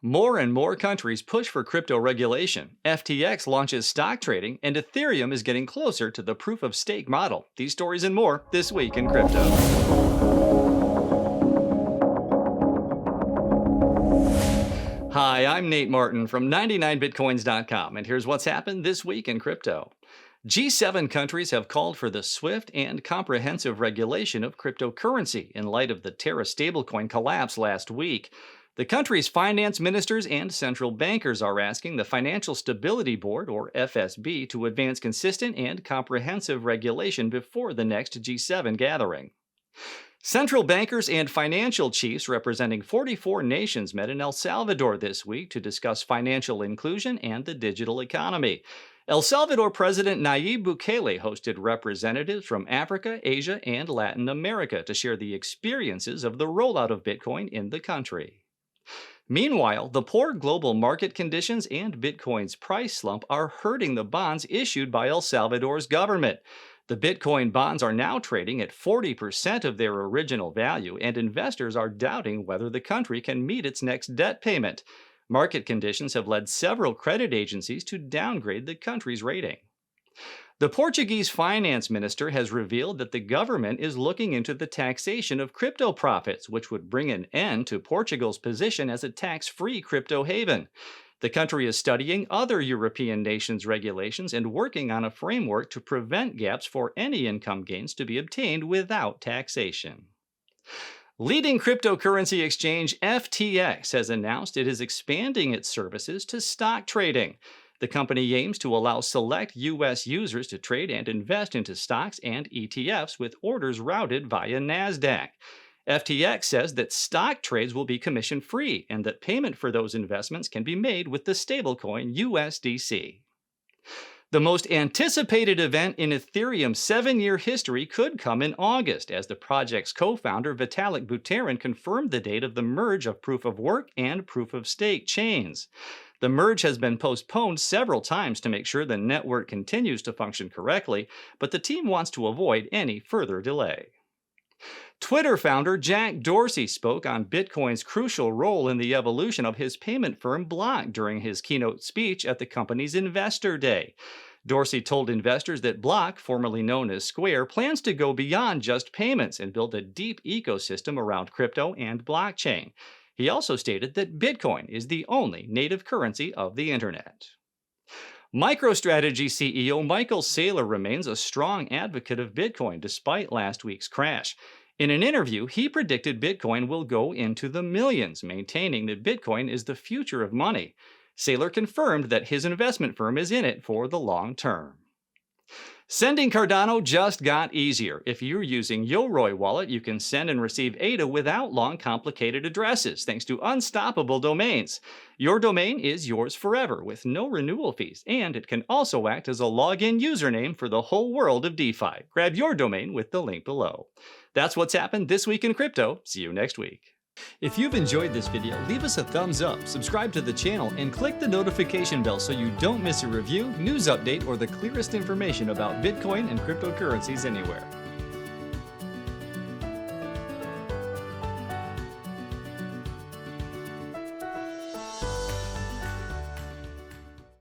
More and more countries push for crypto regulation. FTX launches stock trading, and Ethereum is getting closer to the proof of stake model. These stories and more this week in crypto. Hi, I'm Nate Martin from 99bitcoins.com, and here's what's happened this week in crypto. G7 countries have called for the swift and comprehensive regulation of cryptocurrency in light of the Terra stablecoin collapse last week. The country's finance ministers and central bankers are asking the Financial Stability Board, or FSB, to advance consistent and comprehensive regulation before the next G7 gathering. Central bankers and financial chiefs representing 44 nations met in El Salvador this week to discuss financial inclusion and the digital economy. El Salvador President Nayib Bukele hosted representatives from Africa, Asia, and Latin America to share the experiences of the rollout of Bitcoin in the country. Meanwhile, the poor global market conditions and Bitcoin's price slump are hurting the bonds issued by El Salvador's government. The Bitcoin bonds are now trading at 40% of their original value, and investors are doubting whether the country can meet its next debt payment. Market conditions have led several credit agencies to downgrade the country's rating. The Portuguese finance minister has revealed that the government is looking into the taxation of crypto profits, which would bring an end to Portugal's position as a tax-free crypto haven. The country is studying other European nations' regulations and working on a framework to prevent gaps for any income gains to be obtained without taxation. Leading cryptocurrency exchange FTX has announced it is expanding its services to stock trading. The company aims to allow select U.S. users to trade and invest into stocks and ETFs with orders routed via NASDAQ. FTX says that stock trades will be commission-free and that payment for those investments can be made with the stablecoin USDC. The most anticipated event in Ethereum's 7-year history could come in August, as the project's co-founder Vitalik Buterin confirmed the date of the merge of proof-of-work and proof-of-stake chains. The merge has been postponed several times to make sure the network continues to function correctly, but the team wants to avoid any further delay. Twitter founder Jack Dorsey spoke on Bitcoin's crucial role in the evolution of his payment firm Block during his keynote speech at the company's Investor Day. Dorsey told investors that Block, formerly known as Square, plans to go beyond just payments and build a deep ecosystem around crypto and blockchain. He also stated that Bitcoin is the only native currency of the internet. MicroStrategy CEO Michael Saylor remains a strong advocate of Bitcoin despite last week's crash. In an interview, he predicted Bitcoin will go into the millions, maintaining that Bitcoin is the future of money. Saylor confirmed that his investment firm is in it for the long term. Sending Cardano just got easier. If you're using Yoroi wallet, you can send and receive ADA without long, complicated addresses, thanks to unstoppable domains. Your domain is yours forever, with no renewal fees, and it can also act as a login username for the whole world of DeFi. Grab your domain with the link below. That's what's happened this week in crypto. See you next week. If you've enjoyed this video, leave us a thumbs up, subscribe to the channel, and click the notification bell so you don't miss a review, news update, or the clearest information about Bitcoin and cryptocurrencies anywhere.